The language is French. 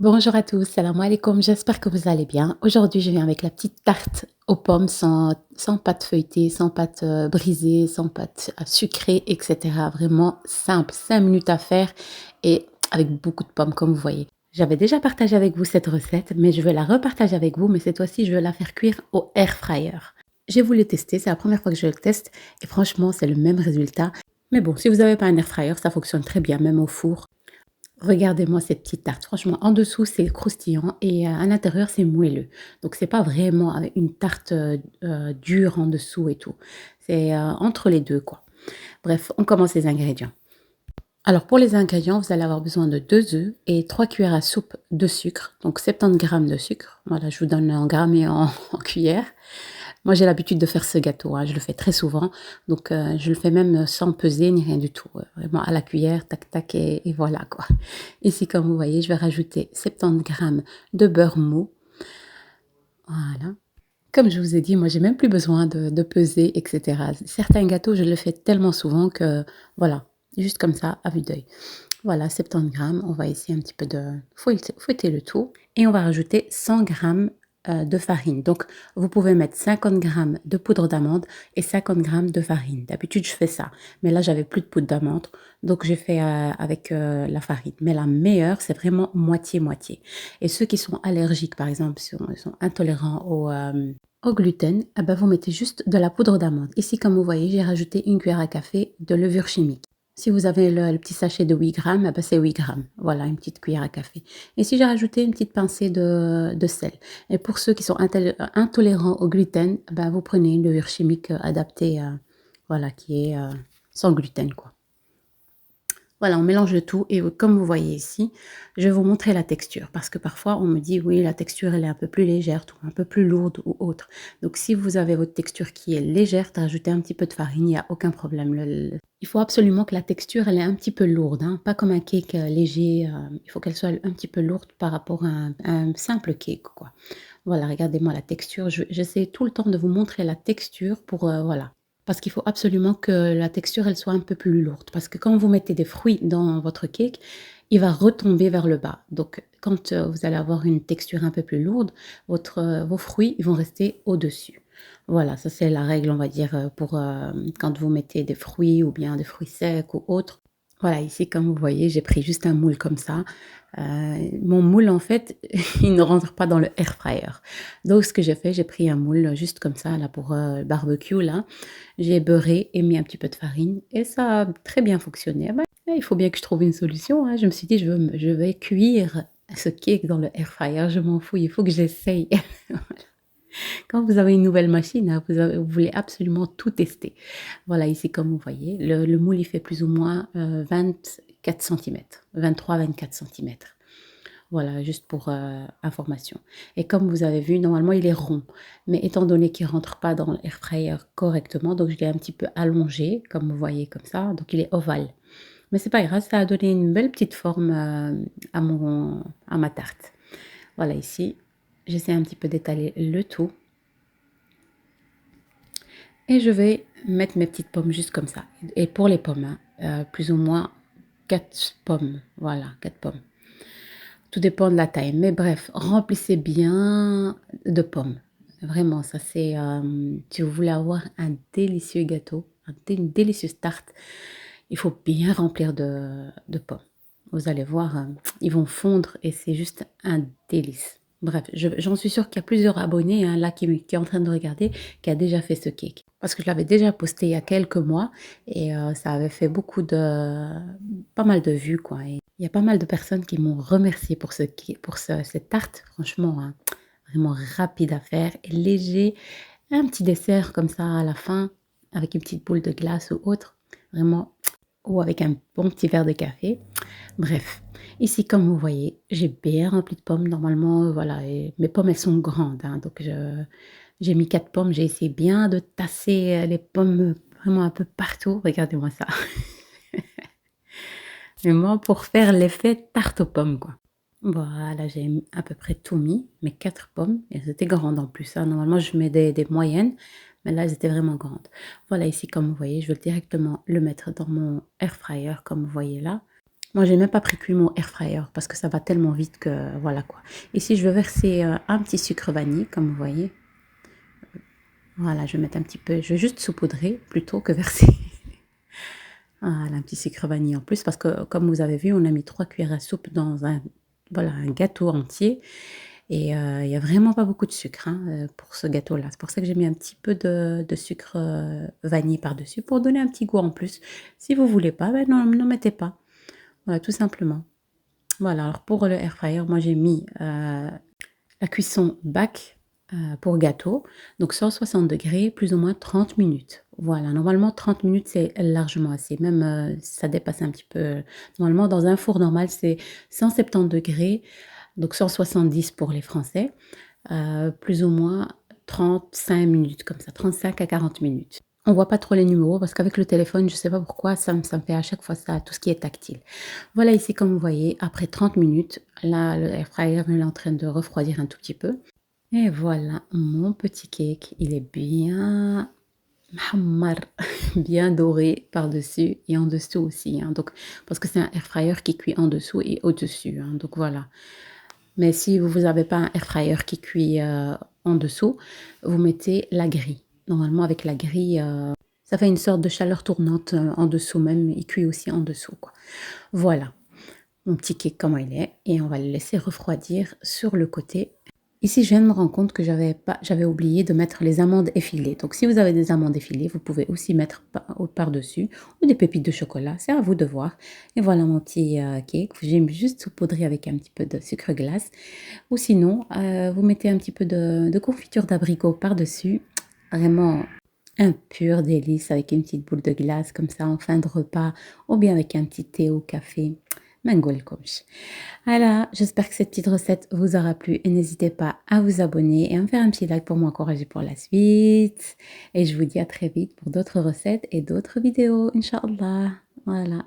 Bonjour à tous, salam alaikum, j'espère que vous allez bien. Aujourd'hui, je viens avec la petite tarte aux pommes sans pâte feuilletée, sans pâte brisée, sans pâte sucrée, etc. Vraiment simple, 5 minutes à faire et avec beaucoup de pommes, comme vous voyez. J'avais déjà partagé avec vous cette recette, mais je vais la repartager avec vous, mais cette fois-ci, je vais la faire cuire au air fryer. J'ai voulu tester, c'est la première fois que je le teste et franchement, c'est le même résultat. Mais bon, si vous n'avez pas un air fryer, ça fonctionne très bien, même au four. Regardez-moi cette petite tarte. Franchement, en dessous, c'est croustillant et à l'intérieur, c'est moelleux. Donc, c'est pas vraiment une tarte dure en dessous et tout. C'est entre les deux, quoi. Bref, on commence les ingrédients. Alors, pour les ingrédients, vous allez avoir besoin de 2 œufs et 3 cuillères à soupe de sucre. Donc, 70 grammes de sucre. Voilà, je vous donne en grammes et en cuillères. Moi, j'ai l'habitude de faire ce gâteau, hein, je le fais très souvent, donc je le fais même sans peser ni rien du tout, vraiment à la cuillère, tac tac et voilà quoi. Ici, comme vous voyez, je vais rajouter 70 grammes de beurre mou, voilà. Comme je vous ai dit, moi, j'ai même plus besoin de peser, et cetera. Certains gâteaux, je le fais tellement souvent que voilà, juste comme ça, à vue d'œil. Voilà, 70 grammes. On va essayer un petit peu de fouetter le tout et on va rajouter 100 grammes de farine. Donc, vous pouvez mettre 50 grammes de poudre d'amande et 50 grammes de farine. D'habitude, je fais ça. Mais là, j'avais plus de poudre d'amande, donc j'ai fait avec la farine. Mais la meilleure, c'est vraiment moitié-moitié. Et ceux qui sont allergiques, par exemple, si ils sont intolérants au gluten, eh ben, vous mettez juste de la poudre d'amande. Ici, comme vous voyez, j'ai rajouté une cuillère à café de levure chimique. Si vous avez le petit sachet de 8 grammes, eh ben, c'est 8 grammes. Voilà, une petite cuillère à café. Ici, j'ai rajouté une petite pincée de sel. Et pour ceux qui sont intolérants au gluten, eh ben, vous prenez une levure chimique adaptée, voilà, qui est sans gluten, quoi. Voilà, on mélange le tout et comme vous voyez ici, je vais vous montrer la texture parce que parfois on me dit oui, la texture elle est un peu plus légère ou un peu plus lourde ou autre. Donc si vous avez votre texture qui est légère, rajoutez un petit peu de farine, il n'y a aucun problème. Il faut absolument que la texture elle est un petit peu lourde, hein, pas comme un cake léger. Il faut qu'elle soit un petit peu lourde par rapport à un simple cake, quoi. Voilà, regardez-moi la texture. J'essaie tout le temps de vous montrer la texture pour voilà. Parce qu'il faut absolument que la texture, elle soit un peu plus lourde. Parce que quand vous mettez des fruits dans votre cake, il va retomber vers le bas. Donc, quand vous allez avoir une texture un peu plus lourde, vos fruits ils vont rester au-dessus. Voilà, ça c'est la règle, on va dire, pour quand vous mettez des fruits ou bien des fruits secs ou autres. Voilà, ici, comme vous voyez, j'ai pris juste un moule comme ça. Mon moule, en fait, il ne rentre pas dans le air fryer. Donc, ce que j'ai fait, j'ai pris un moule juste comme ça, là, pour le barbecue, là. J'ai beurré et mis un petit peu de farine et ça a très bien fonctionné. Ah bah, il faut bien que je trouve une solution, hein. Je me suis dit: je vais cuire ce cake dans le air fryer, je m'en fous, il faut que j'essaye». Quand vous avez une nouvelle machine, hein, vous voulez absolument tout tester. Voilà, ici, comme vous voyez, le moule, il fait plus ou moins 24 centimètres, 23-24 centimètres. Voilà, juste pour information. Et comme vous avez vu, normalement, il est rond. Mais étant donné qu'il ne rentre pas dans l'air fryer correctement, donc je l'ai un petit peu allongé, comme vous voyez, comme ça. Donc, il est ovale. Mais c'est pas grave, ça a donné une belle petite forme à ma tarte. Voilà, ici, j'essaie un petit peu d'étaler le tout. Et je vais mettre mes petites pommes juste comme ça. Et pour les pommes, hein, plus ou moins 4 pommes. Voilà, 4 pommes. Tout dépend de la taille. Mais bref, remplissez bien de pommes. Vraiment, ça c'est... si vous voulez avoir un délicieux gâteau, une délicieuse tarte, il faut bien remplir de pommes. Vous allez voir, ils vont fondre et c'est juste un délice. Bref, j'en suis sûre qu'il y a plusieurs abonnés hein, là qui est en train de regarder, qui a déjà fait ce cake. Parce que je l'avais déjà posté il y a quelques mois et ça avait fait pas mal de vues quoi. Et il y a pas mal de personnes qui m'ont remercié pour cette tarte, franchement, hein, vraiment rapide à faire et léger. Un petit dessert comme ça à la fin, avec une petite boule de glace ou autre, vraiment, ou avec un bon petit verre de café. Bref, ici, comme vous voyez, j'ai bien rempli de pommes. Normalement, voilà, et mes pommes, elles sont grandes, hein, donc j'ai mis 4 pommes. J'ai essayé bien de tasser les pommes vraiment un peu partout. Regardez-moi ça. Vraiment pour faire l'effet tarte aux pommes, quoi. Voilà, j'ai à peu près tout mis, mes 4 pommes, elles étaient grandes en plus, hein. Normalement, je mets des moyennes, mais là, elles étaient vraiment grandes. Voilà, ici, comme vous voyez, je vais directement le mettre dans mon air fryer, comme vous voyez là. Moi, j'ai même pas précuit mon air fryer parce que ça va tellement vite que voilà quoi. Ici, je vais verser un petit sucre vanille, comme vous voyez. Voilà, je vais mettre un petit peu, je vais juste saupoudrer plutôt que verser. Voilà, un petit sucre vanille en plus parce que comme vous avez vu, on a mis 3 cuillères à soupe dans un, voilà, un gâteau entier et il y a vraiment pas beaucoup de sucre hein, pour ce gâteau-là. C'est pour ça que j'ai mis un petit peu de sucre vanille par-dessus pour donner un petit goût en plus. Si vous voulez pas, ben non, n'en mettez pas. Voilà, tout simplement. Voilà, alors pour le air fryer, moi j'ai mis la cuisson bac pour gâteau, donc 160 degrés, plus ou moins 30 minutes. Voilà, normalement 30 minutes c'est largement assez, même ça dépasse un petit peu. Normalement dans un four normal c'est 170 degrés, donc 170 pour les Français, plus ou moins 35 minutes comme ça, 35 à 40 minutes. On voit pas trop les numéros parce qu'avec le téléphone, je sais pas pourquoi, ça me fait à chaque fois ça, tout ce qui est tactile. Voilà ici comme vous voyez, après 30 minutes, là le air fryer il est en train de refroidir un tout petit peu. Et voilà mon petit cake, il est bien mahammar, bien doré par-dessus et en dessous aussi, hein, donc parce que c'est un air fryer qui cuit en dessous et au-dessus, hein, donc voilà. Mais si vous avez pas un air fryer qui cuit en dessous, vous mettez la grille. Normalement avec la grille, ça fait une sorte de chaleur tournante en dessous même, il cuit aussi en dessous, quoi. Voilà, mon petit cake comment il est et on va le laisser refroidir sur le côté. Ici, je viens de me rendre compte que j'avais oublié de mettre les amandes effilées. Donc, si vous avez des amandes effilées, vous pouvez aussi mettre par-dessus ou des pépites de chocolat. C'est à vous de voir. Et voilà mon petit cake. J'ai juste saupoudré avec un petit peu de sucre glace. Ou sinon, vous mettez un petit peu de confiture d'abricot par-dessus. Vraiment un pur délice avec une petite boule de glace comme ça en fin de repas ou bien avec un petit thé au café. ما نقولكمش. Voilà, j'espère que cette petite recette vous aura plu et n'hésitez pas à vous abonner et à me faire un petit like pour m'encourager pour la suite. Et je vous dis à très vite pour d'autres recettes et d'autres vidéos, Inch'Allah. Voilà.